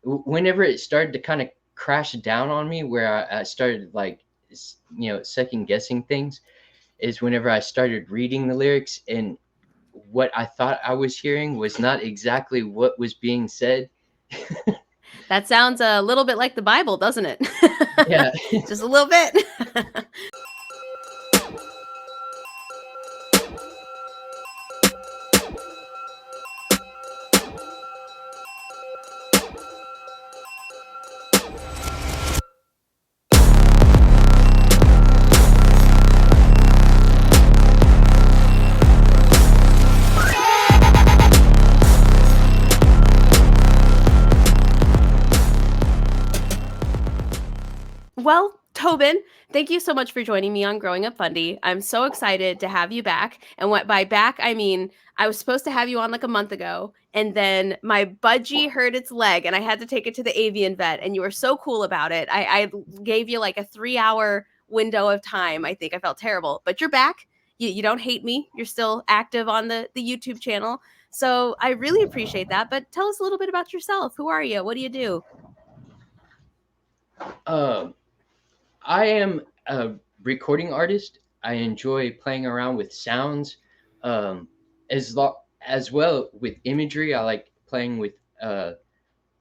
whenever it started to kind of crash down on me, where I started like, second guessing things, is whenever I started reading the lyrics, and what I thought I was hearing was not exactly what was being said. That sounds a little bit like the Bible, doesn't it? Yeah. Just a little bit. Well, Tobin, thank you so much for joining me on Growing Up Fundie. I'm so excited to have you back. And what by back, I mean, I was supposed to have you on like a month ago, and then my budgie hurt its leg, and I had to take it to the avian vet. And you were so cool about it. I gave you like a 3 hour window of time. I think I felt terrible, but you're back. You don't hate me. You're still active on the YouTube channel. So I really appreciate that. But tell us a little bit about yourself. Who are you? What do you do? um I am a recording artist. I enjoy playing around with sounds, um, as well with imagery. I like playing with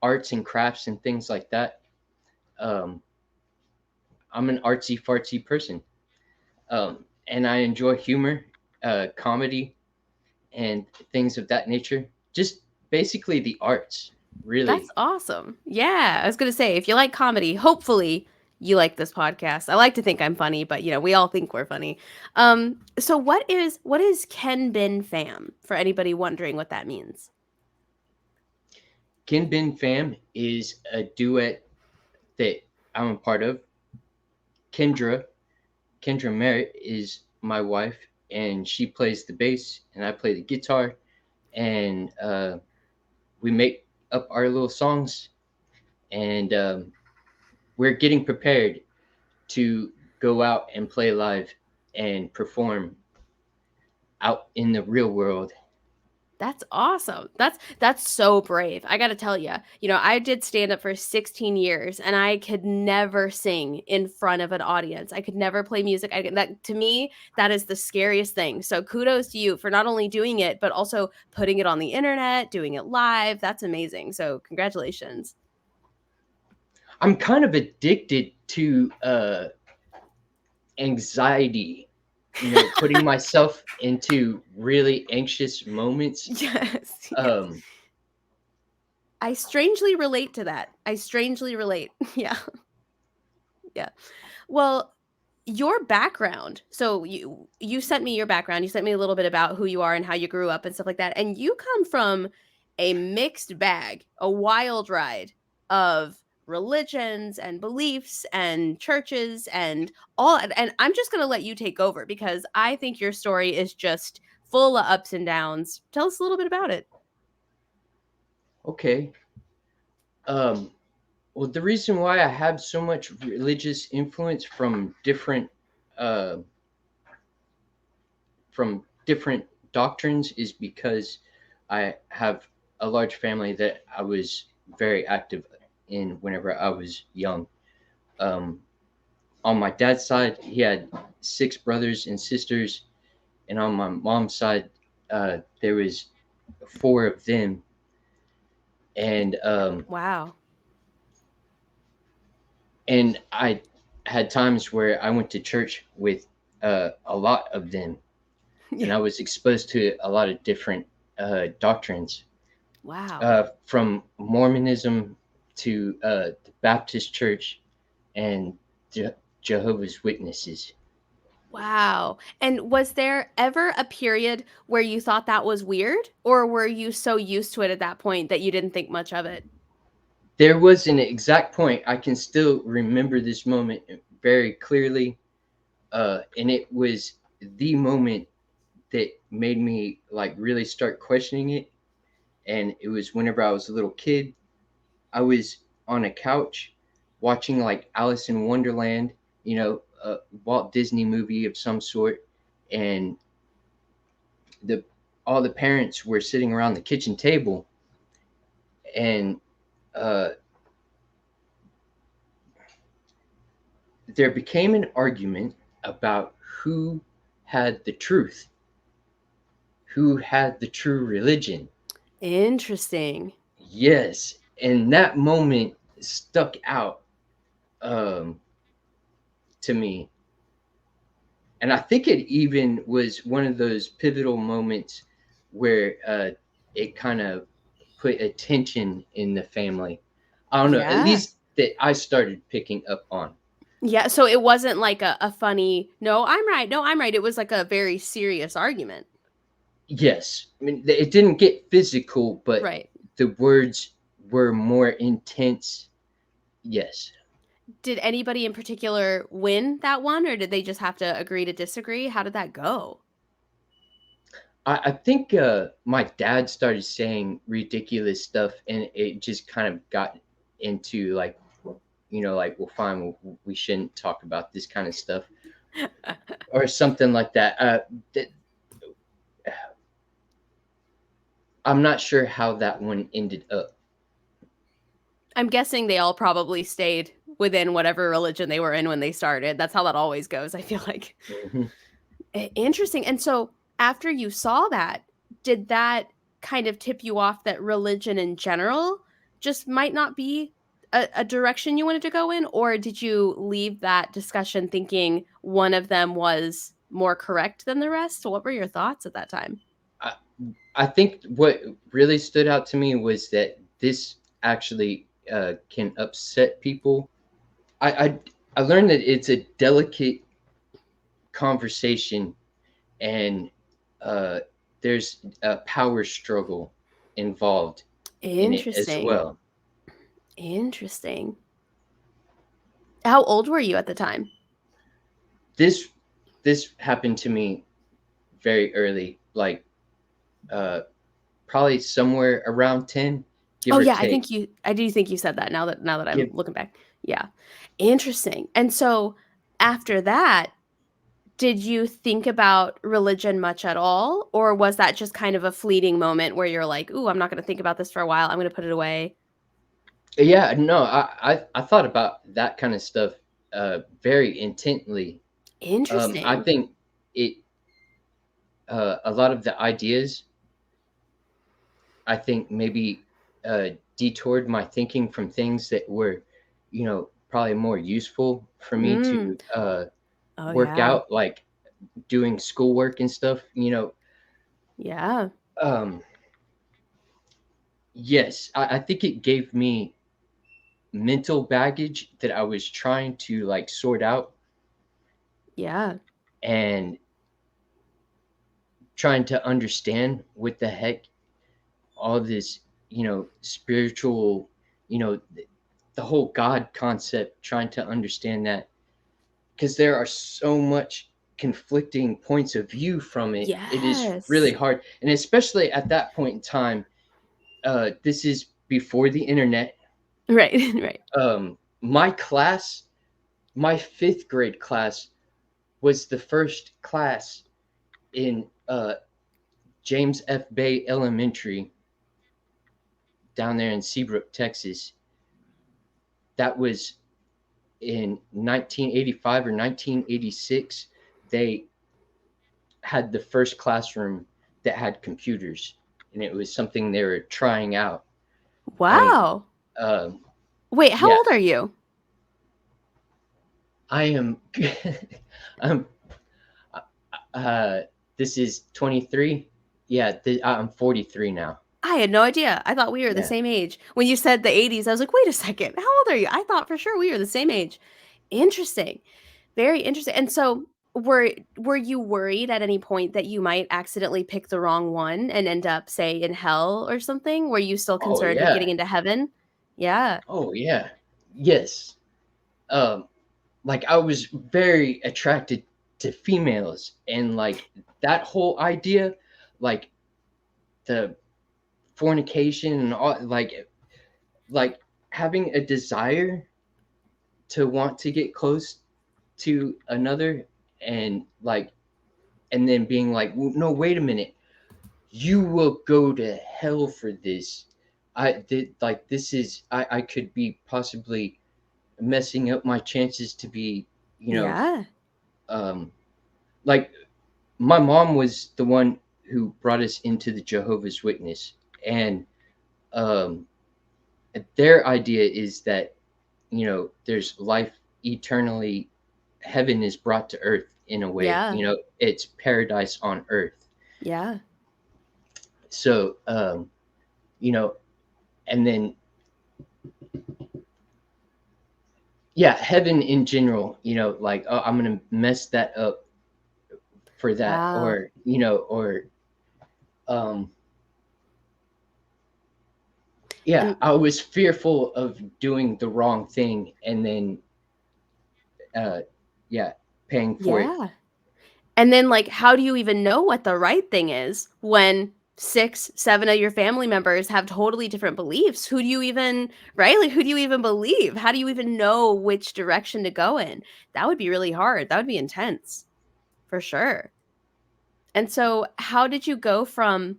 arts and crafts and things like that. Um, I'm an artsy fartsy person, and I enjoy humor, comedy, and things of that nature. Just basically the arts, That's really. awesome. Yeah, I was going to say, if you like comedy, hopefully you like this podcast. I like to think I'm funny, but we all think we're funny. So what is Ken Bin Fam for anybody wondering what that means? Kin Bin Fam is a duet that I'm a part of. Kendra Kendra Merritt is my wife, and she plays the bass, and I play the guitar, and we make up our little songs, and we're getting prepared to go out and play live and perform out in the real world. That's awesome. That's so brave. I got to tell you. I did stand up for 16 years and I could never sing in front of an audience. I could never play music. That to me that is the scariest thing. So kudos to you for not only doing it but also putting it on the internet, doing it live. That's amazing. So congratulations. I'm kind of addicted to anxiety, putting myself into really anxious moments. Yes. Yes. Um, I strangely relate to that. I strangely relate. Yeah. Yeah. Well, your background. So you sent me your background. You sent me a little bit about who you are and how you grew up and stuff like that. And you come from a mixed bag, a wild ride of religions and beliefs and churches and all. And I'm just going to let you take over because I think your story is just full of ups and downs. Tell us a little bit about it. okay. Um, Well, the reason why I have so much religious influence uh, from different doctrines is because I have a large family that I was very active in whenever I was young. Um, on my dad's side, he had 6 brothers and sisters, and on my mom's side, there was 4 of them, and Wow. I had times where I went to church with a lot of them, and Yeah. I was exposed to a lot of different doctrines, Wow. from Mormonism to the Baptist Church and Jehovah's Witnesses. Wow. And was there ever a period where you thought that was weird, or were you so used to it at that point that you didn't think much of it? There was an exact point, I can still remember this moment very clearly, and it was the moment that made me like really start questioning it. And it was whenever I was a little kid. I was on a couch watching like Alice in Wonderland, a Walt Disney movie of some sort, and the all the parents were sitting around the kitchen table, and uh, there became an argument about who had the truth, who had the true religion. Interesting. Yes, and that moment stuck out um, to me. And I think it even was one of those pivotal moments where it kind of put a tension in the family. I don't know, at Yeah. least that I started picking up on. Yeah, so it wasn't like a funny, "No, I'm right. No, I'm right." It was like a very serious argument. Yes, I mean, it didn't get physical, but Right. the words were more intense. Yes. Did anybody in particular win that one, or did they just have to agree to disagree? How did that go? I think my dad started saying ridiculous stuff, and it just kind of got into like, like, well, fine, we shouldn't talk about this kind of stuff or something like that. I'm not sure how that one ended up. I'm guessing they all probably stayed within whatever religion they were in when they started. That's how that always goes, I feel like. Hmm. Interesting. And so after you saw that, did that kind of tip you off that religion in general just might not be a direction you wanted to go in? Or did you leave that discussion thinking one of them was more correct than the rest? So what were your thoughts at that time? I, I think what really stood out to me was that this actually can upset people. I, I I learned that it's a delicate conversation, and uh, there's a power struggle involved in it as Interesting. well. Interesting. How old were you at the time? This this happened to me very early, like uh, probably somewhere around 10, give Oh or yeah, take. I do think you said that now that I'm Give looking back. Yeah. Interesting. And so after that, did you think about religion much at all? Or was that just kind of a fleeting moment where you're like, ooh, I'm not going to think about this for a while. I'm going to put it away? Yeah, no, I thought about that kind of stuff very intently. I Interesting. think it a lot of the ideas, I think, maybe detoured my thinking from things that were, probably more useful for me Mm. to Oh, work yeah. out, like doing schoolwork and stuff. Yeah. Um, yes, I think it gave me mental baggage that I was trying to like sort out, Yeah. and trying to understand what the heck all this, spiritual, you know, the whole God concept, trying to understand that, because there are so much conflicting points of view from it. It is really Yes. hard, and especially at that point in time. This is before the internet. Right. Right. My class, my fifth grade class, was the first class in James F. Bay Elementary down there in Seabrook, Texas. That was in 1985 or 1986. They had the first classroom that had computers, and it was something they were trying out. And Wow. um, Wait, how yeah, old are you? I am. I'm. Uh, this is 23. Yeah, I'm 43 now. I had no idea. I thought we were the Yeah. same age. When you said the 80s, I was like, "Wait a second. How old are you?" I thought for sure we were the same age. Interesting. Very interesting. And so were you worried at any point that you might accidentally pick the wrong one and end up, say, in hell or something? Were you still Oh concerned with yeah. getting into heaven? Yeah. Oh yeah. Yes. Um, like I was very attracted to females, and like that whole idea, like the fornication and all, like having a desire to want to get close to another, and like, and then being like, no, wait a minute, you will go to hell for this. I did, like, this is, I could be possibly messing up my chances to be you know, Yeah. um, like my mom was the one who brought us into the Jehovah's Witness, and um, their idea is that there's life eternally. Heaven is brought to earth in a way. Yeah. It's paradise on earth. Yeah. So you know, and then yeah, heaven in general. Like, oh, I'm gonna mess that up for that, Wow. or um yeah, And I was fearful of doing the wrong thing and then uh yeah, paying for it. yeah. And then, like, how do you even know what the right thing is when 6, 7 of your family members have totally different beliefs? Who do you even, right? Like, who do you even believe? How do you even know which direction to go in? That would be really hard. That would be intense for sure. And so, how did you go from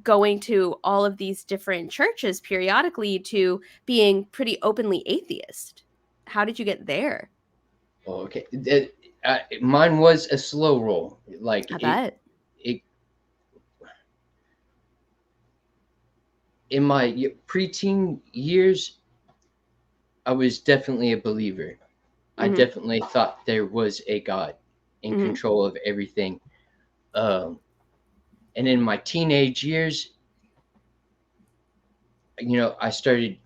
going to all of these different churches periodically to being pretty openly atheist? How did you get there? Oh, okay. Mine was a slow roll. Like I bet. it in my preteen years, I was definitely a believer. I Mhm. definitely thought there was a God in Mhm. control of everything. Um, and in my teenage years, I started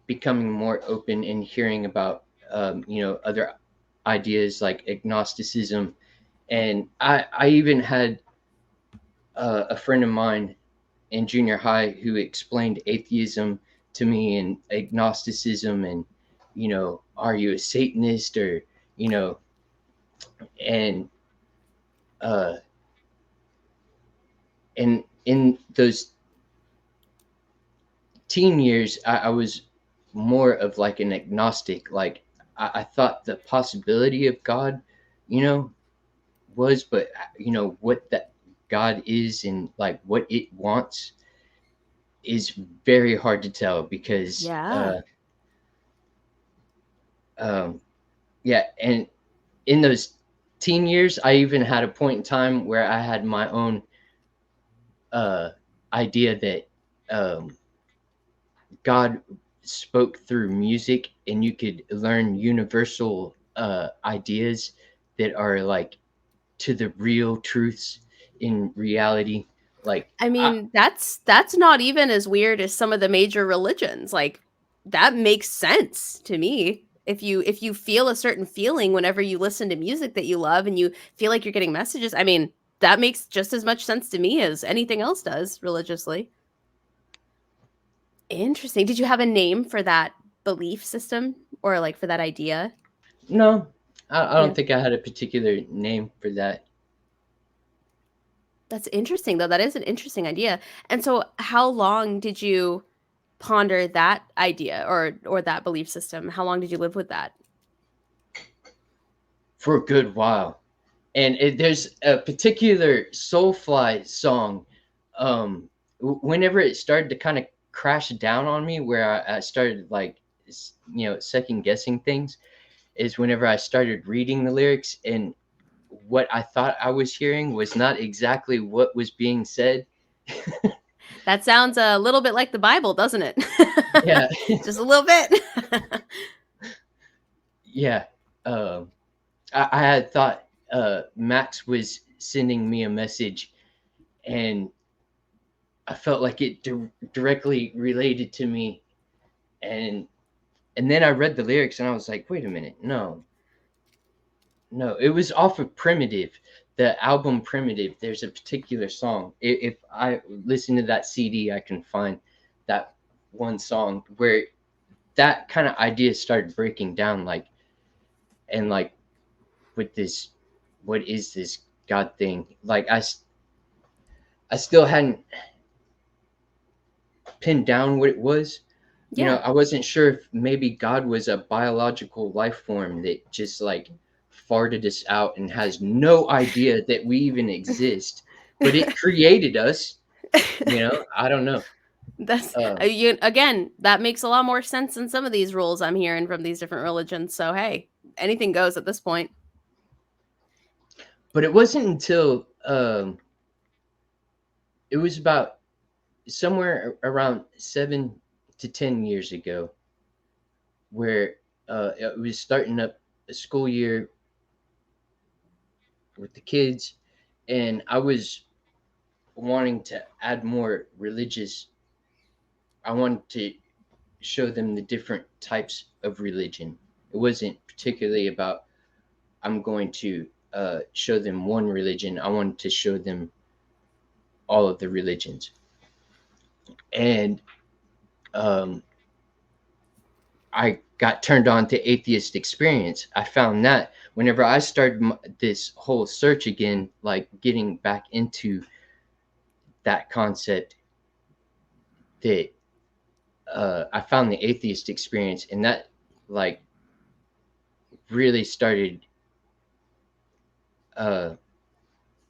becoming more open and hearing about other ideas like agnosticism, and I even had a friend of mine in junior high who explained atheism to me and agnosticism, and are you a Satanist, or you know and uh and in those teen years, I was more of like an agnostic. Like I thought the possibility of God, you know, was, but what that God is and like what it wants is very hard to tell because Yeah. um, yeah, and in those teen years, I even had a point in time where I had my own uh, idea that God spoke through music and you could learn universal ideas that are like to the real truths in reality. Like, I mean, that's not even as weird as some of the major religions. Like, that makes sense to me. If you feel a certain feeling whenever you listen to music that you love and you feel like you're getting messages, I mean, that makes just as much sense to me as anything else does religiously. Interesting. Did you have a name for that belief system or like for that idea? no, I Yeah. don't think I had a particular name for that. That's interesting though. That is an interesting idea. And so how long did you ponder that idea or that belief system? How long did you live with that? For a good while. And there's a particular Soulfly song. Whenever it started to kind of crash down on me, where I started like, second guessing things, is whenever I started reading the lyrics and what I thought I was hearing was not exactly what was being said. That sounds a little bit like the Bible, doesn't it? Yeah, Just a little bit. yeah. Um, I had thought Max was sending me a message, and I felt like it directly related to me, and then I read the lyrics, and I was like, wait a minute, no, no, it was off of Primitive, the album Primitive. There's a particular song. If I listen to that CD, I can find that one song where that kind of idea started breaking down, like, and like with this, what is this God thing? Like I still hadn't pinned down what it was. Yeah. I wasn't sure if maybe God was a biological life form that just like farted us out and has no idea that we even exist, but it created us. I don't know. That's Um, you again, that makes a lot more sense than some of these rules I'm hearing from these different religions. So hey. anything goes at this point. But it wasn't until it was about somewhere around 7 to 10 years ago where it was starting up a school year with the kids, and I was wanting to add more religious. I wanted to show them the different types of religion. It wasn't particularly about I'm going to show them one religion. I wanted to show them all of the religions. And um, I got turned on to atheist experience. I found that whenever I started this whole search again, like getting back into that concept, that I found the atheist experience, and that like really started uh,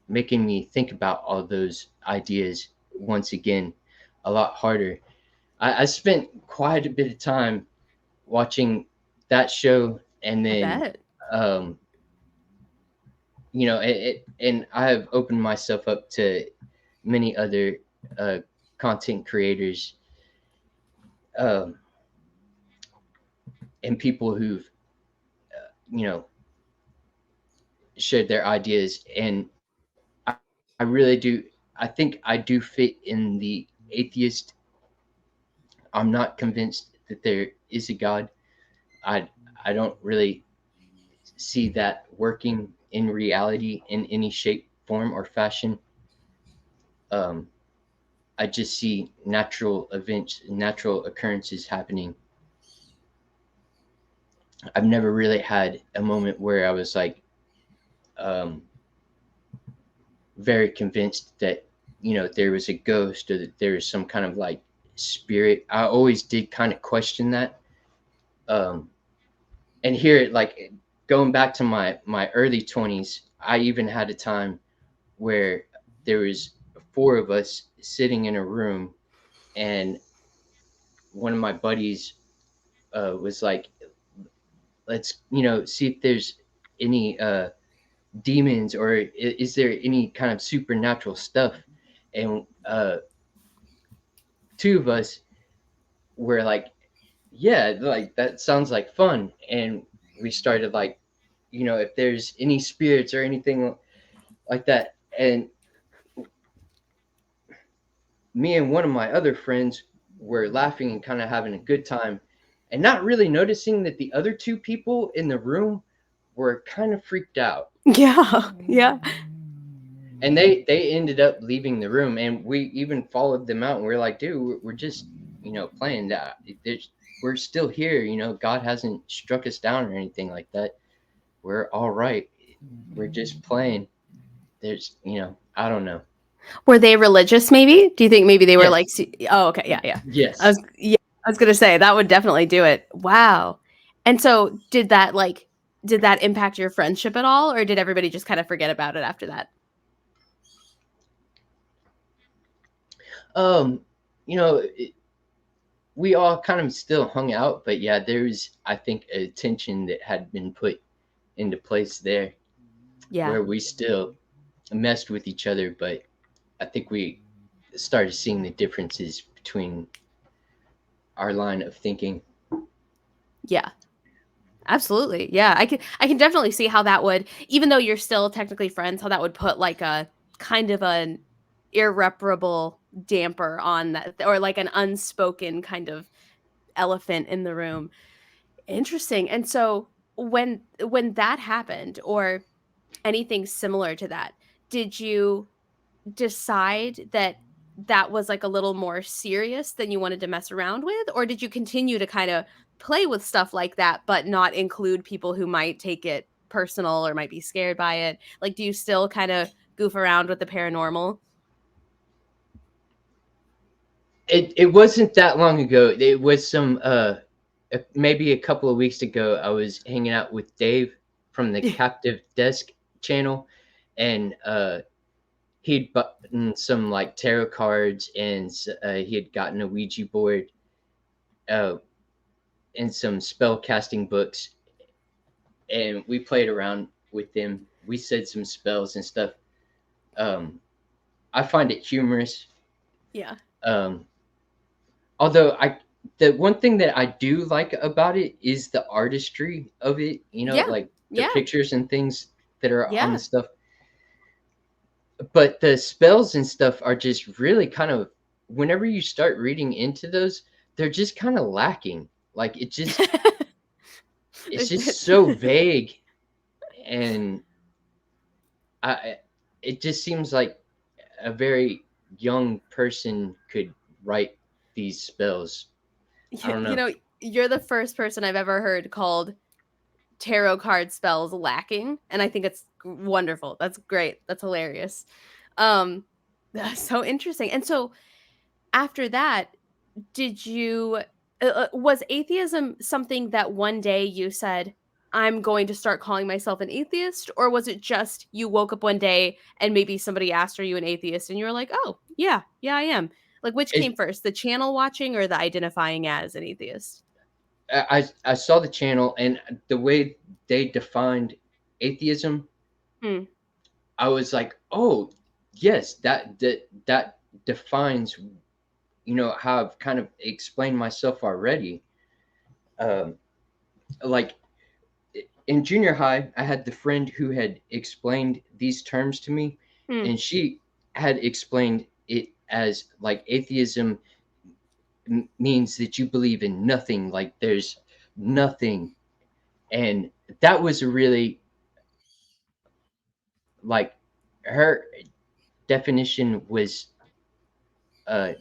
making me think about all those ideas once again a lot harder. I spent quite a bit of time watching that show, and I then bet. um, and I have opened myself up to many other uh, content creators, um, and people who've you know shared their ideas, and I really do. I think I do fit in the atheist. I'm not convinced that there is a God. I I don't really see that working in reality in any shape, form, or fashion. Um, I just see natural events, natural occurrences happening. I've never really had a moment where I was like um, very convinced that there was a ghost or that there was some kind of like spirit. I always did kind of question that. Um, and here, like going back to my early 20s, I even had a time where there was four of us sitting in a room, and one of my buddies was like, let's see if there's any demons, or is there any kind of supernatural stuff. And two of us were like, yeah, like that sounds like fun. And we started like, if there's any spirits or anything like that. And me and one of my other friends were laughing and kind of having a good time, and not really noticing that the other two people in the room were kind of freaked out. Yeah. Yeah. And they ended up leaving the room, and we even followed them out, and we're like, dude, we're just playing that. We're still here. God hasn't struck us down or anything like that. We're all right. We're just playing. There's I don't know. Were they religious maybe? Do you think maybe they were like Yes. oh, okay, yeah, yeah. Yes. I was gonna say that would definitely do it. Wow. And so did that impact your friendship at all, or did everybody just kind of forget about it after that? um you know we all kind of still hung out, but yeah, there's, I think, a tension that had been put into place there Yeah. where we still messed with each other, but I think we started seeing the differences between our line of thinking. Yeah. Absolutely. Yeah. I can definitely see how that would, even though you're still technically friends, how that would put like a kind of an irreparable damper on that, or like an unspoken kind of elephant in the room. Interesting. And so when that happened, or anything similar to that, did you decide that that was like a little more serious than you wanted to mess around with, or did you continue to kind of play with stuff like that but not include people who might take it personal or might be scared by it? Like, do you still kind of goof around with the paranormal? It wasn't that long ago. It was maybe a couple of weeks ago. I was hanging out with Dave from the Captive Desk channel, and he'd gotten some like tarot cards, and he had gotten a Ouija board, uh, and some spell casting books. and we played around with them. We said some spells and stuff. Um, I find it humorous. Yeah. Um, although the one thing that I do like about it is the artistry of it. You know, Yeah. like the Yeah. pictures and things that are on the Yeah. stuff. But the spells and stuff are just really kind of, whenever you start reading into those, they're just kind of lacking. Like it's There's just so vague, and I it just seems like a very young person could write these spells. I don't you know. know, you're the first person I've ever heard called tarot card spells lacking, and I think it's wonderful. That's great. That's hilarious. Um that's so interesting. And so after that, did you was atheism something that one day you said, I'm going to start calling myself an atheist, or was it just you woke up one day and maybe somebody asked, are you an atheist, and you were like, oh yeah, yeah, I am? Like, which came It, first, the channel watching or the identifying as an atheist? I saw the channel, and the way they defined atheism, Hmm. I was like, oh yes, that defines, how I've kind of explained myself already. Um, like in junior high, I had the friend who had explained these terms to me, Hmm. and she had explained it as like atheism means that you believe in nothing, like there's nothing. And that was a really, like, her definition was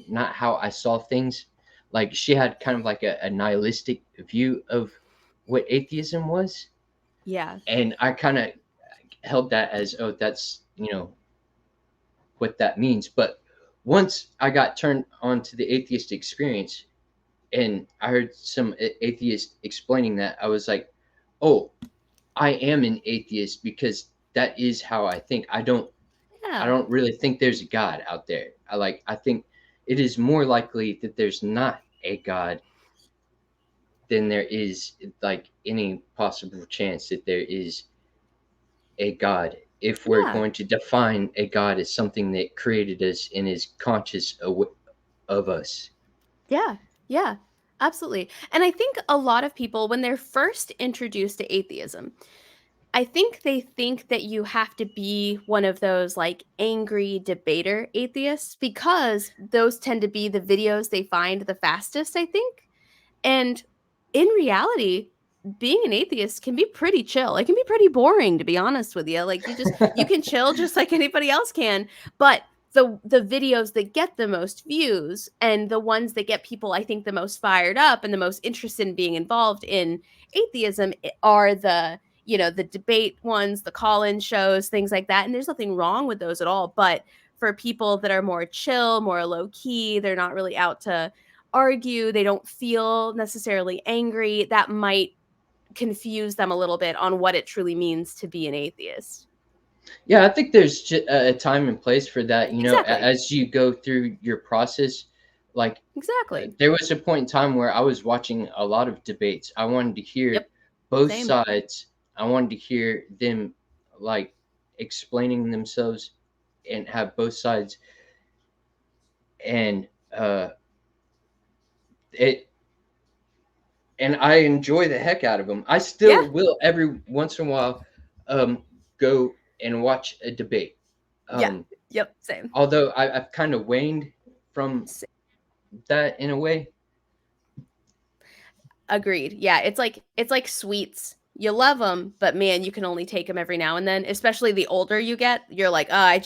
not how I saw things. Like, she had kind of like a nihilistic view of what atheism was, Yeah. and I kind of held that as, oh, that's, what that means. But once I got turned on to the atheist experience, and I heard some atheists explaining that, I was like, oh, I am an atheist, because that is how I think. I Yeah. don't really think there's a God out there. I think it is more likely that there's not a God than there is, like, any possible chance that there is a God, if we're Yeah. going to define a God as something that created us and is conscious of us. Yeah. Yeah. Absolutely. And I think a lot of people, when they're first introduced to atheism, I think they think that you have to be one of those like angry debater atheists, because those tend to be the videos they find the fastest, I think. And in reality, being an atheist can be pretty chill. It can be pretty boring, to be honest with you. Like, you can chill just like anybody else can, but the videos that get the most views and the ones that get people, I think, the most fired up and the most interested in being involved in atheism are the debate ones, the call-in shows, things like that. And there's nothing wrong with those at all, but for people that are more chill, more low key, they're not really out to argue, they don't feel necessarily angry, that might confuse them a little bit on what it truly means to be an atheist. Yeah, I think there's a time and place for that. Exactly. As you go through your process, like, Exactly. there was a point in time where I was watching a lot of debates. I wanted to hear Yep. both Same. sides. I wanted to hear them, like, explaining themselves and have both sides. And it and I enjoy the heck out of them. I Yeah. still will every once in a while go and watch a debate. Yeah. Um, Yep. Same. although I've kind of waned from that in a way. Agreed. Yeah, it's like sweets. You love them, but man, you can only take them every now and then. Especially the older you get, you're like, oh, I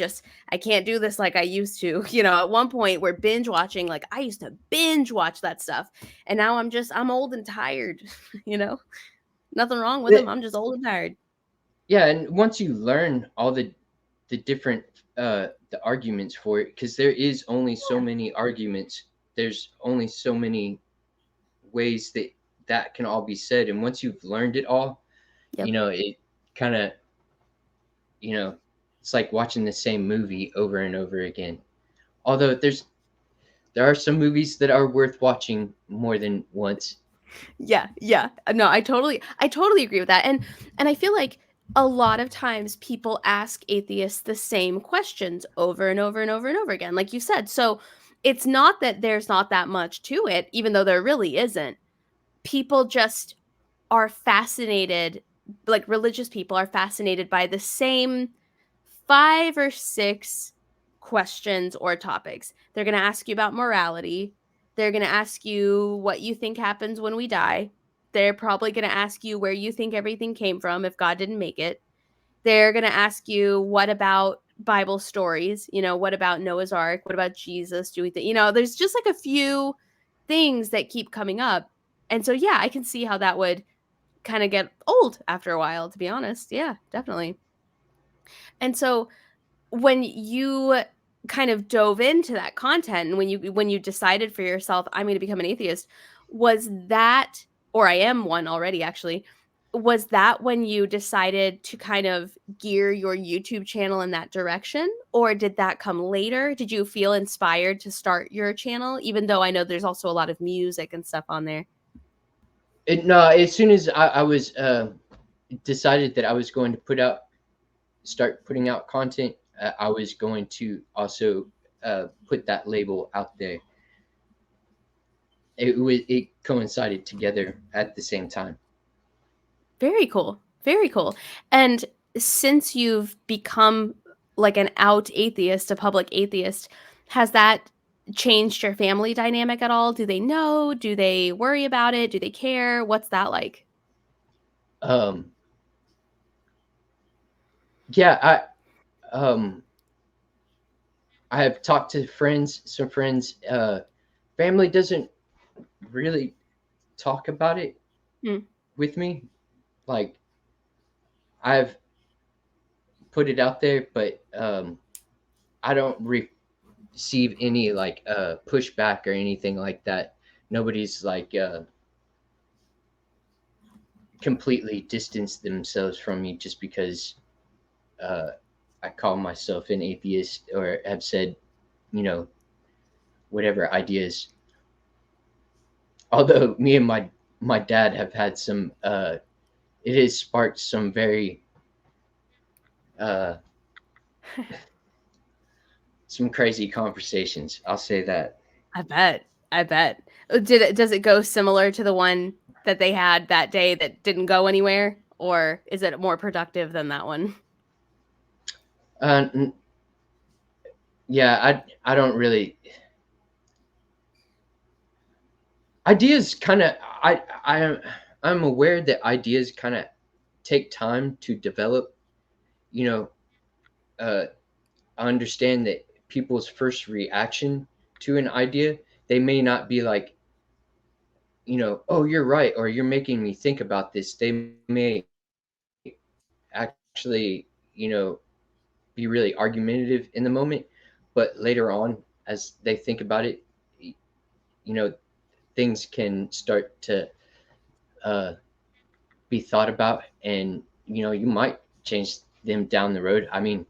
can't do this like I used to. At one point we're binge watching. Like, I used to binge watch that stuff, and now I'm old and tired. you know, Nothing wrong with Yeah, them. I'm just old and tired. yeah, and once you learn all the different the arguments for it, because there is only so Yeah. many arguments. There's only so many ways that can all be said, and once you've learned it all, Yep. it kind of, you know, it's like watching the same movie over and over again. Although there are some movies that are worth watching more than once. Yeah. No, I totally agree with that. And I feel like a lot of times people ask atheists the same questions over and over and over and over again, like you said. So it's not that there's not that much to it, even though there really isn't. People just are fascinated, like religious people are fascinated by the same 5 or 6 questions or topics. They're going to ask you about morality. They're going to ask you what you think happens when we die. They're probably going to ask you where you think everything came from if God didn't make it. They're going to ask you what about Bible stories? What about Noah's Ark? What about Jesus? Do we think, there's just like a few things that keep coming up. And so, yeah, I can see how that would kind of get old after a while, to be honest. Yeah, definitely. And so, when you kind of dove into that content and when you decided for yourself, I'm going to become an atheist, was that, or I am one already actually, was that when you decided to kind of gear your YouTube channel in that direction, or did that come later? Did you feel inspired to start your channel, even though I know there's also a lot of music and stuff on there? No, as soon as I was decided that I was going to start putting out content, I was going to also put that label out there. It coincided together at the same time. Very cool. Very cool. And since you've become like an out atheist, a public atheist, has that changed your family dynamic at all? Do they know? Do they worry about it? Do they care? What's that like? Um, yeah, um, I have talked to friends, some friends. Family doesn't really talk about it Mm, with me. Like I've put it out there, but I don't receive any like pushback or anything like that. Nobody's like completely distanced themselves from me just because uh, I call myself an atheist or have said, you know, whatever ideas. Although me and my dad have had some, it has sparked some very uh, some crazy conversations. I'll say that. I bet. I bet. Does it go similar to the one that they had that day that didn't go anywhere, or is it more productive than that one? Uh, yeah, I don't really ideas kind of I'm aware that ideas kind of take time to develop. You know, I understand that people's first reaction to an idea, they may not be like, oh, you're right, or you're making me think about this. They may actually, be really argumentative in the moment, but later on, as they think about it, you know, things can start to uh, be thought about, and you might change them down the road. I mean,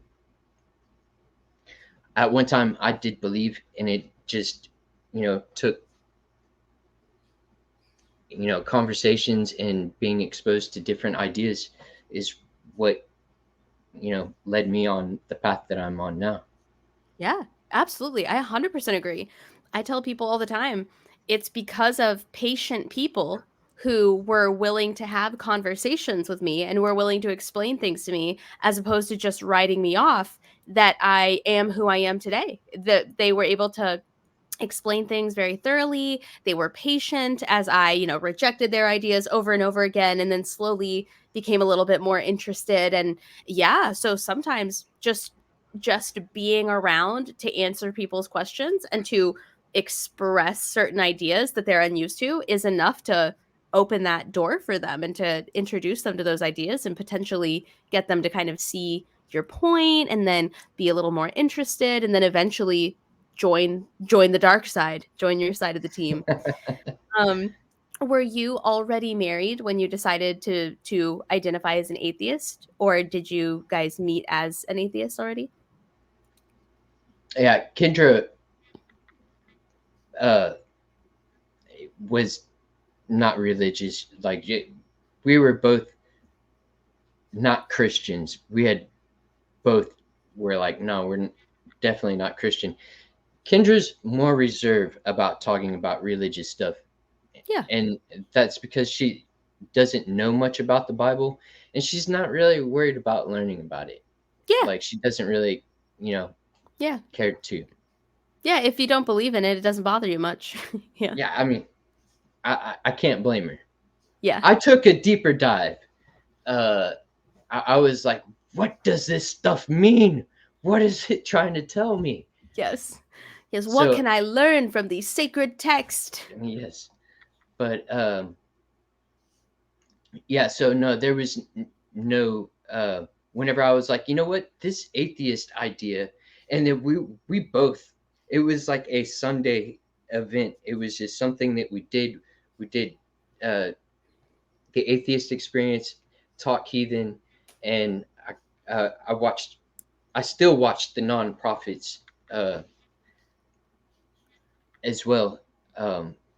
at one time, I did believe, and it just, took conversations and being exposed to different ideas is what led me on the path that I'm on now. Yeah, absolutely. I 100% agree. I tell people all the time, it's because of patient people who were willing to have conversations with me and were willing to explain things to me as opposed to just writing me off that I am who I am today. That they were able to explain things very thoroughly. They were patient as I, rejected their ideas over and over again and then slowly became a little bit more interested. And yeah, so sometimes just being around to answer people's questions and to express certain ideas that they're unused to is enough to open that door for them and to introduce them to those ideas and potentially get them to kind of see your point and then be a little more interested and then eventually join the dark side, join your side of the team. Um, were you already married when you decided to identify as an atheist, or did you guys meet as an atheist already? Yeah, Kendra uh, was. not religious. We were both not Christians. We had both were like, no, definitely not Christian. Kendra's more reserved about talking about religious stuff, Yeah. and that's because she doesn't know much about the Bible, and she's not really worried about learning about it. Yeah. Like, she doesn't really, you know, Yeah. care to. Yeah. If you don't believe in it, it doesn't bother you much. Yeah. Yeah, I mean, I can't blame her. Yeah. I took a deeper dive. Uh, I was like, what does this stuff mean? What is it trying to tell me? Yes. Yes. What So can I learn from the sacred text? yes, but yeah. So no, there was no. Whenever I was like, you know what, this atheist idea, and then we both. It was like a Sunday event. It was just something that we did. We did uh, the atheist experience, talk heathen, and I watched. I still watched the nonprofits uh, as well.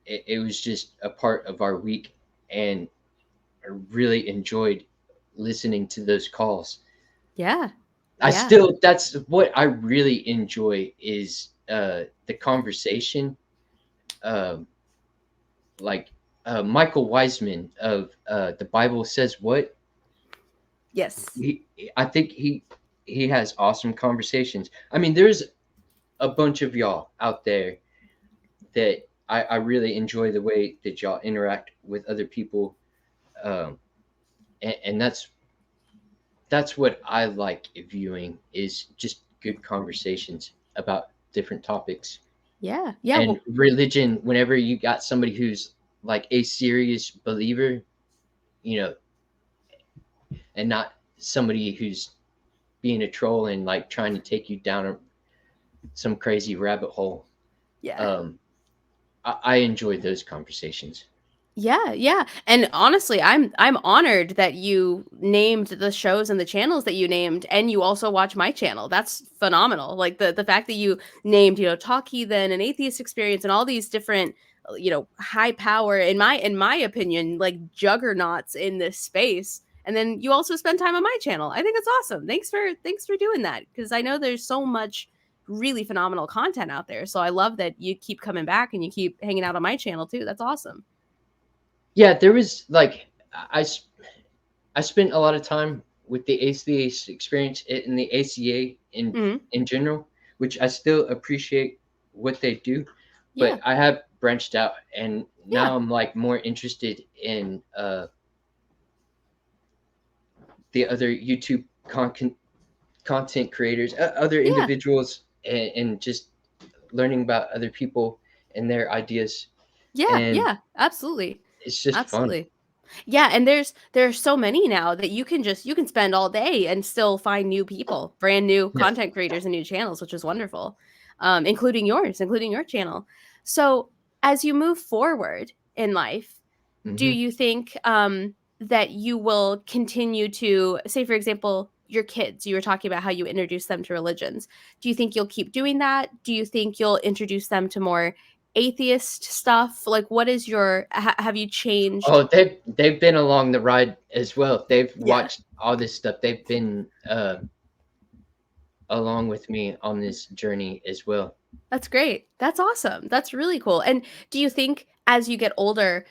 It was just a part of our week, and I really enjoyed listening to those calls. Yeah. I Yeah. still, that's what I really enjoy is the conversation. Um, like Michael Wiseman of the Bible Says What. Yes. He, I think he has awesome conversations. I mean, there's a bunch of y'all out there that I really enjoy the way that y'all interact with other people, um, and that's what I like viewing is just good conversations about different topics. Yeah. Yeah. And Well, religion, whenever you got somebody who's like a serious believer, you know, and not somebody who's being a troll and like trying to take you down some crazy rabbit hole. yeah. Um, I enjoy those conversations. Yeah, yeah. And honestly, I'm honored that you named the shows and the channels that you named and you also watch my channel. That's phenomenal. Like the fact that you named, Talk Heathen and Atheist Experience and all these different high power in my opinion, like juggernauts in this space. And then you also spend time on my channel. I think that's awesome. Thanks for doing that because I know there's so much really phenomenal content out there. So I love that you keep coming back and you keep hanging out on my channel too. That's awesome. Yeah, there was like I I spent a lot of time with the atheist experience in the ACA Mhm. in general, which I still appreciate what they do, but Yeah. I have branched out and Yeah. now I'm like more interested in the other YouTube content creators, other Yeah. individuals, and just learning about other people and their ideas, Yeah. and Yeah. Absolutely. it's just fun. Absolutely. Yeah, and there's so many now that you can spend all day and still find new people, brand new Yeah. content creators and new channels, which is wonderful. Including yours, including your channel. So, as you move forward in life, do Hmm. you think that you will continue to say, for example, your kids, you were talking about how you introduce them to religions. Do you think you'll keep doing that? Do you think you'll introduce them to more atheist stuff? Like what is your have you changed? Oh, they've been along the ride as well. They've Yeah, watched all this stuff. They've been along with me on this journey as well. that's great. That's awesome. That's really cool. And do you think as you get older,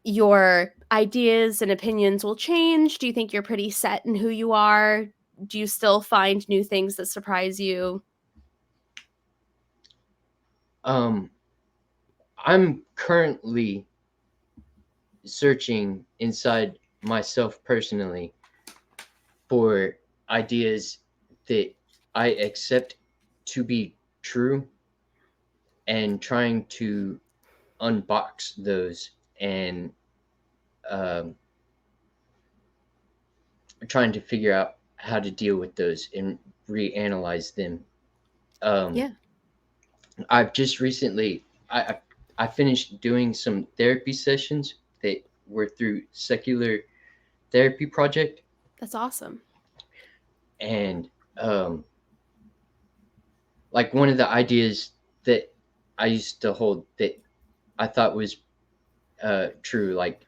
your ideas and opinions will change? Do you think you're pretty set in who you are? Do you still find new things that surprise you? Um, I'm currently searching inside myself personally for ideas that I accept to be true and trying to unbox those and um, trying to figure out how to deal with those and reanalyze them. Um, Yeah, I've just recently I finished doing some therapy sessions that were through secular therapy project, that's awesome. and um, like one of the ideas that I used to hold that I thought was true. Like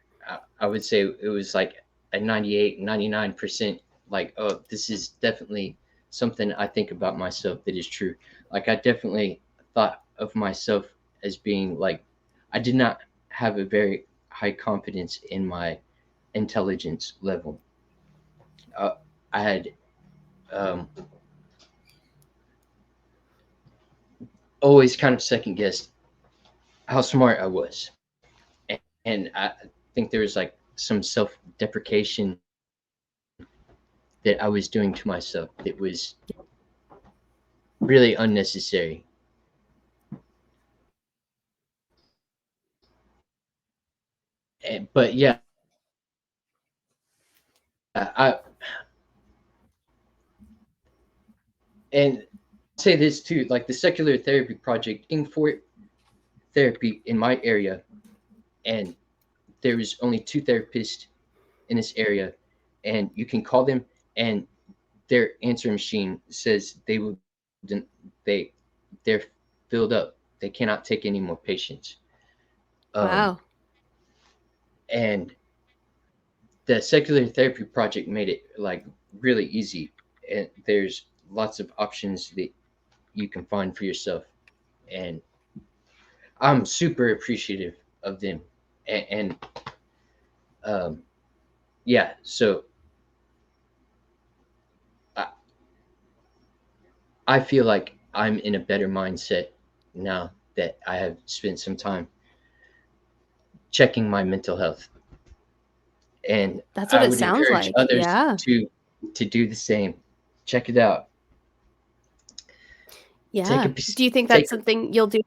I would say it was like a 98, 99%. Like, oh, this is definitely something I think about myself that is true. Like I definitely thought of myself as being like, I did not have a very high confidence in my intelligence level. uh, I had um, always kind of second guessed how smart I was, and I think there was like some self deprecation that I was doing to myself that was really unnecessary. But yeah, and say this too, like the secular therapy project, looking for therapy in my area, and there was only two therapists in this area, and you can call them, and their answer machine says they they're filled up. They cannot take any more patients. Um, Wow. and the secular therapy project made it like really easy, and there's lots of options that you can find for yourself, and I'm super appreciative of them. And um, yeah, so I, I feel like I'm in a better mindset now that I have spent some time checking my mental health, and That's what I it would sounds encourage like. others Yeah. to do the same. Check it out. Take Yeah. a Do you think take. that's something you'll do?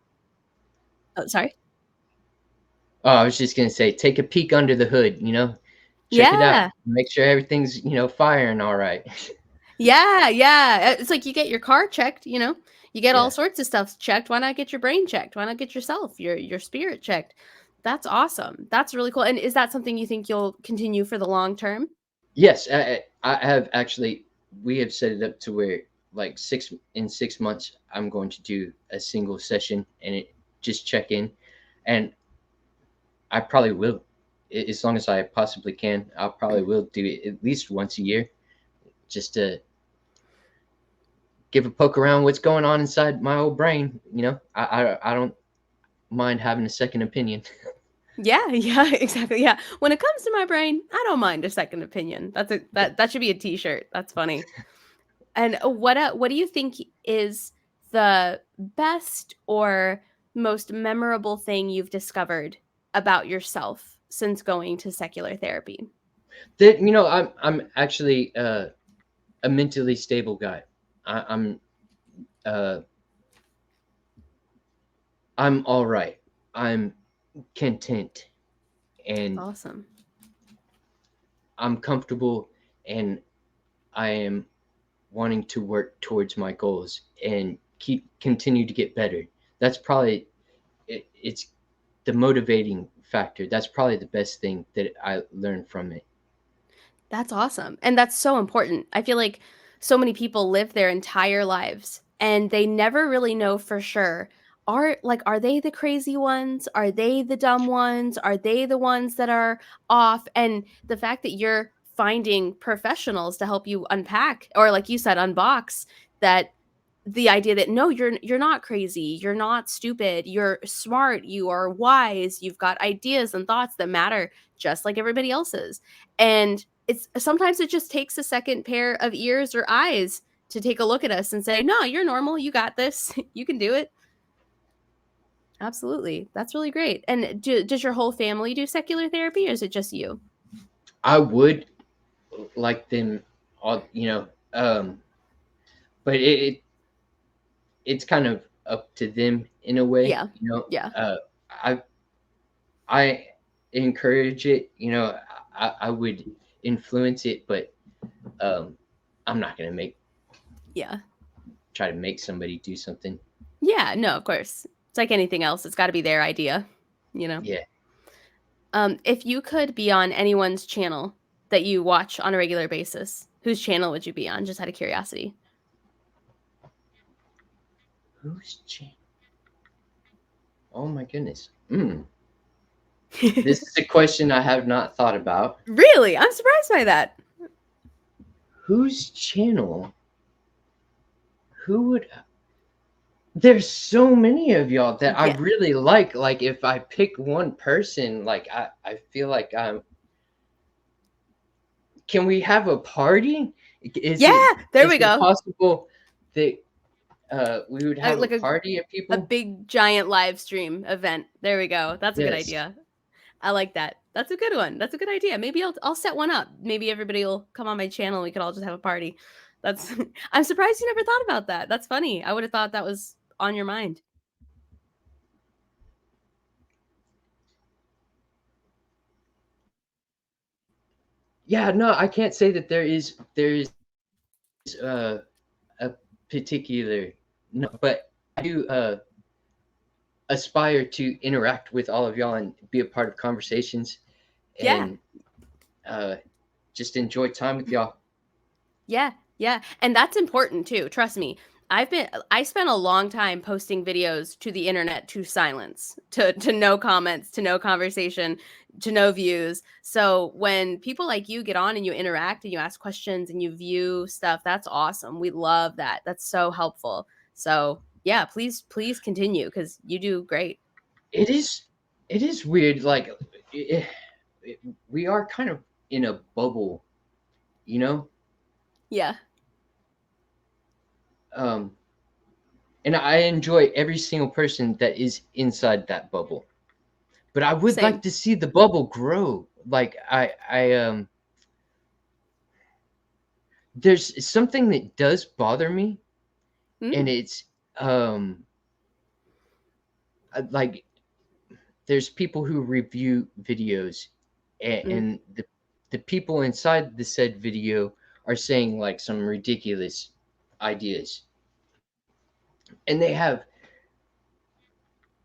Oh, sorry. Oh, I was just gonna say, take a peek under the hood. Check it out. Yeah. Make sure everything's firing all right. Yeah, yeah. It's like you get your car checked, you know? You get all Yeah. sorts of stuff checked. Why not get your brain checked? Why not get yourself, your spirit checked? That's awesome. That's really cool. And is that something you think you'll continue for the long term? Yes, I have actually. We have set it up to where like 6 months, I'm going to do a single session and it just check in, and I probably will, as long as I possibly can. I'll probably will do it at least once a year, just to give a poke around what's going on inside my old brain. I don't mind having a second opinion. Yeah, yeah, exactly. Yeah. When it comes to my brain, I don't mind a second opinion. That should be a t-shirt. That's funny. And what do you think is the best or most memorable thing you've discovered about yourself since going to secular therapy? That I'm actually a mentally stable guy. I'm uh, I'm all right. I'm content, and Awesome. I'm comfortable, and I am wanting to work towards my goals and continue to get better. That's probably it's the motivating factor. That's probably the best thing that I learned from it. That's awesome, and that's so important. I feel like so many people live their entire lives, and they never really know for sure, are they the crazy ones? Are they the dumb ones? Are they the ones that are off? And the fact that you're finding professionals to help you unpack, or like you said, unbox that, the idea that no, you're not crazy, you're not stupid, you're smart, you are wise, you've got ideas and thoughts that matter just like everybody else's. And it's sometimes it just takes a second pair of ears or eyes to take a look at us and say, "No, you're normal, you got this. You can do it." Absolutely. That's really great. And does your whole family do secular therapy, or is it just you? I would like them all, but it's kind of up to them in a way. Yeah. Yeah. I I encourage it. I would influence it, but um, I'm not gonna make Yeah. try to make somebody do something. Yeah, no, of course. It's like anything else. It's got to be their idea, you know. Yeah. If you could be on anyone's channel that you watch on a regular basis, whose channel would you be on? Just out of curiosity. Who's cha- Oh my goodness. Mm. This is a question I have not thought about. Really? I'm surprised by that. Whose channel? Who would? There's so many of y'all that I Yeah. really like. Like, if I pick one person, like I feel like I'm. Can we have a party? Is Yeah, it there is we it go. possible that we would have a Like party of a people? big giant live stream event. There we go. That's a good Yes. idea. I like that. That's a good one. That's a good idea. Maybe I'll set one up. Maybe everybody will come on my channel. We could all just have a party. That's I'm surprised you never thought about that. That's funny. I would have thought that was on your mind. Yeah. No, I can't say that there is a particular no, but I do aspire to interact with all of y'all and be a part of conversations Yeah. and uh, just enjoy time with y'all. Yeah, yeah, and that's important too. Trust me. I spent a long time posting videos to the internet to silence, to no comments, to no conversation, to no views. So when people like you get on and you interact and you ask questions and you view stuff, that's awesome. We love that. That's so helpful. So, yeah, please continue cuz you do great. It is it is weird. Like it, it, we are kind of in a bubble, you know. Yeah, Um, and I enjoy every single person that is inside that bubble. But I would like same. to see the bubble grow. Like there's something that does bother me, and Mm, it's um like there's people who review videos, mm, and the people inside the said video are saying like some ridiculous ideas, and they have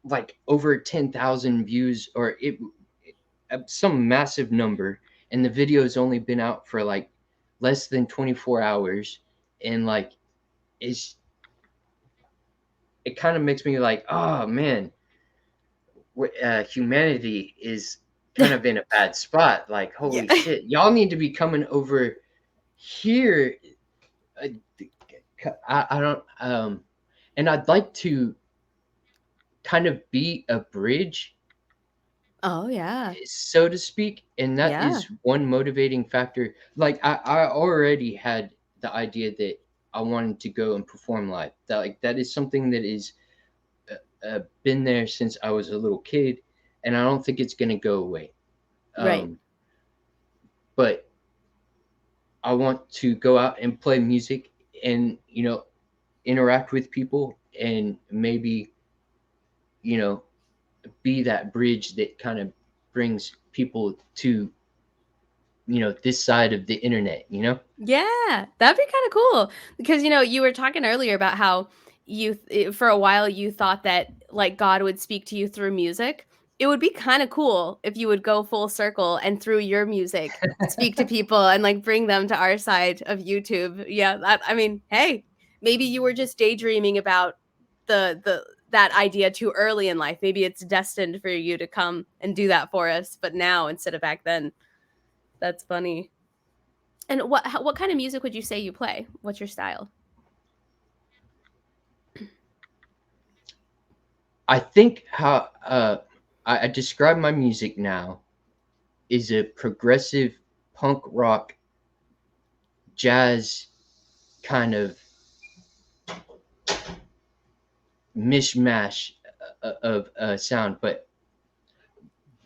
like over 10,000 views or some massive number, and the video's only been out for like less than 24 hours, and like it's it kind of makes me like, oh man, humanity is kind of in a bad spot. Like, yeah. holy shit, y'all need to be coming over here. Uh, I don't, and I'd like to kind of be a bridge, Oh yeah. so to speak, and that Yeah. is one motivating factor. Like, I already had the idea that I wanted to go and perform live. That like that is something that is been there since I was a little kid, and I don't think it's gonna go away. Right. Um, but I want to go out and play music and interact with people and maybe you know be that bridge that kind of brings people to this side of the internet. Yeah, that'd be kinda cool because, you were talking earlier about how for a while you thought that, like, God would speak to you through music. It would be kinda cool if you would go full circle and through your music speak to people and, like, bring them to our side of YouTube. Yeah, I mean, hey, maybe you were just daydreaming about that idea too early in life. Maybe it's destined for you to come and do that for us, but now instead of back then. That's funny. And what kind of music would you say you play? What's your style? I think how I describe my music now is a progressive punk rock jazz kind of mishmash of sound, but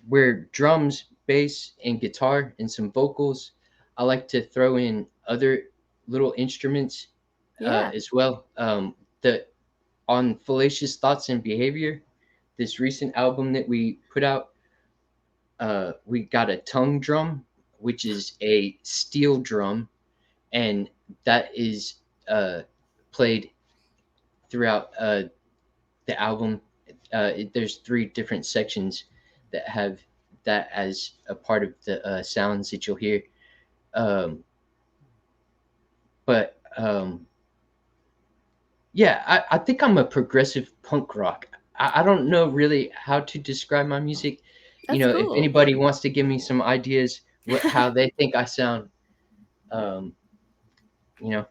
where drums, bass, and guitar and some vocals. I like to throw in other little instruments Yeah. as well. The on Fallacious Thoughts and Behavior, this recent album that we put out, we got a tongue drum, which is a steel drum, and that is played throughout the album. There's three different sections that have that as a part of the sounds that you'll hear. Um, but yeah, I think I'm a progressive punk rock. I don't know really how to describe my music. That's if cool. anybody wants to give me some ideas how they think I sound, um, you know,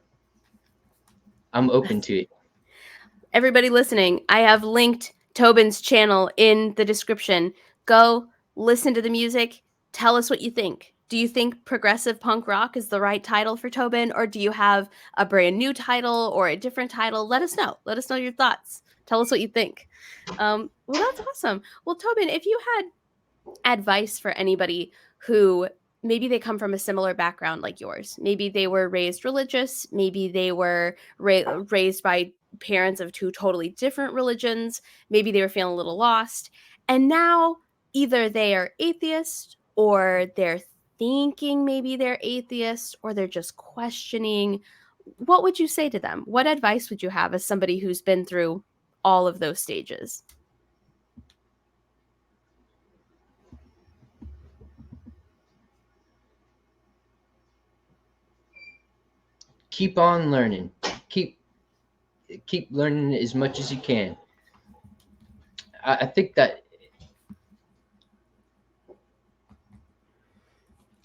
I'm open to it. Everybody listening, I have linked Tobin's channel in the description. Go listen to the music. Tell us what you think. Do you think progressive punk rock is the right title for Tobin, or do you have a brand new title or a different title? Let us know. Let us know your thoughts. Tell us what you think. Well, that's awesome. Well, Tobin, if you had advice for anybody who maybe they come from a similar background like yours. Maybe they were raised religious, maybe they were raised by parents of two totally different religions, maybe they were feeling a little lost, and now either they are atheist or they're thinking maybe they're atheist or they're just questioning. What would you say to them? What advice would you have as somebody who's been through all of those stages? Keep on learning. Keep keep learning as much as you can. I think that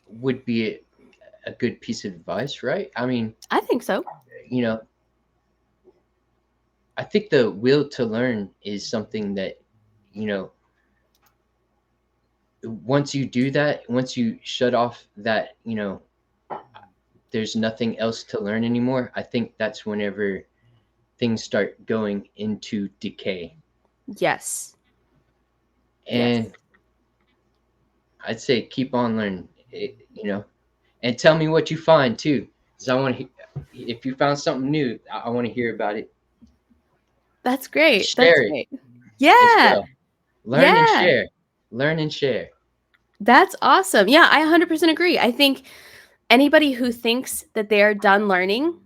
would be a good piece of advice, right? I mean, I think so. you know, I think the will to learn is something that, you know, once you do that, once you shut off that, there's nothing else to learn anymore, I think that's whenever things start going into decay. Yes. Yes. And I'd say keep on learning, and tell me what you find too. Because I want to, if you found something new, I want to hear about it. That's great. That's Share it great. as Yeah. well. Learn and Yeah. share. Learn and share. That's awesome. Yeah, I 100% agree. I think anybody who thinks that they're done learning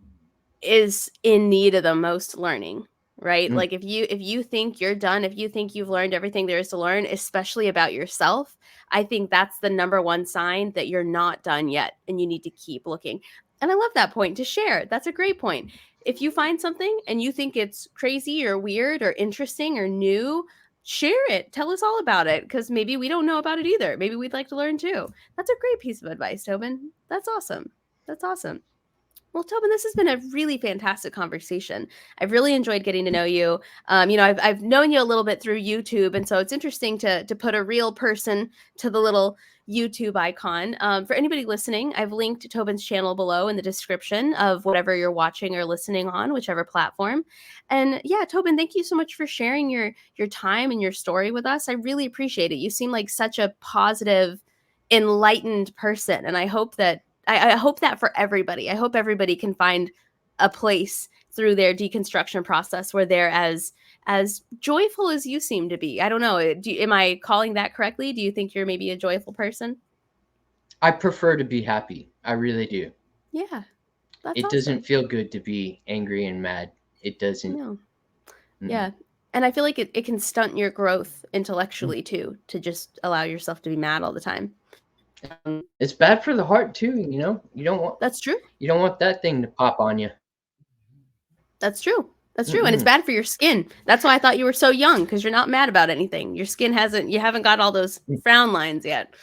is in need of the most learning, right? Mm. Like if you think you're done, if you think you've learned everything there is to learn, especially about yourself, I think that's the number one sign that you're not done yet and you need to keep looking. And I love that point to share. That's a great point. If you find something and you think it's crazy or weird or interesting or new, share it. Tell us all about it because maybe we don't know about it either. Maybe we'd like to learn too. That's a great piece of advice, Tobin. That's awesome. That's awesome. Well, Tobin, this has been a really fantastic conversation. I've really enjoyed getting to know you. I've known you a little bit through YouTube, and so it's interesting to put a real person to the little YouTube icon. For anybody listening, I've linked Tobin's channel below in the description of whatever you're watching or listening on, whichever platform. And yeah, Tobin, thank you so much for sharing your time and your story with us. I really appreciate it. You seem like such a positive, enlightened person, and I hope that I hope that for everybody. I hope everybody can find a place through their deconstruction process where they're as joyful as you seem to be. I don't know. Am I calling that correctly? Do you think you're maybe a joyful person? I prefer to be happy. I really do. Yeah, that's It awesome. doesn't feel good to be angry and mad. It doesn't. No. Mm-mm. Yeah. And I feel like it can stunt your growth intellectually too, to just allow yourself to be mad all the time. It's bad for the heart too. You don't want That's true. that thing to pop on you. That's true. That's true. And it's Mm-mm. bad for your skin. That's why I thought you were so young because you're not mad about anything. Your skin you haven't got all those frown lines yet.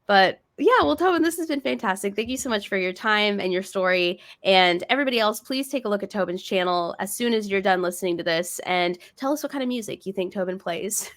But yeah, well, Tobin, this has been fantastic. Thank you so much for your time and your story. And everybody else, please take a look at Tobin's channel as soon as you're done listening to this and tell us what kind of music you think Tobin plays.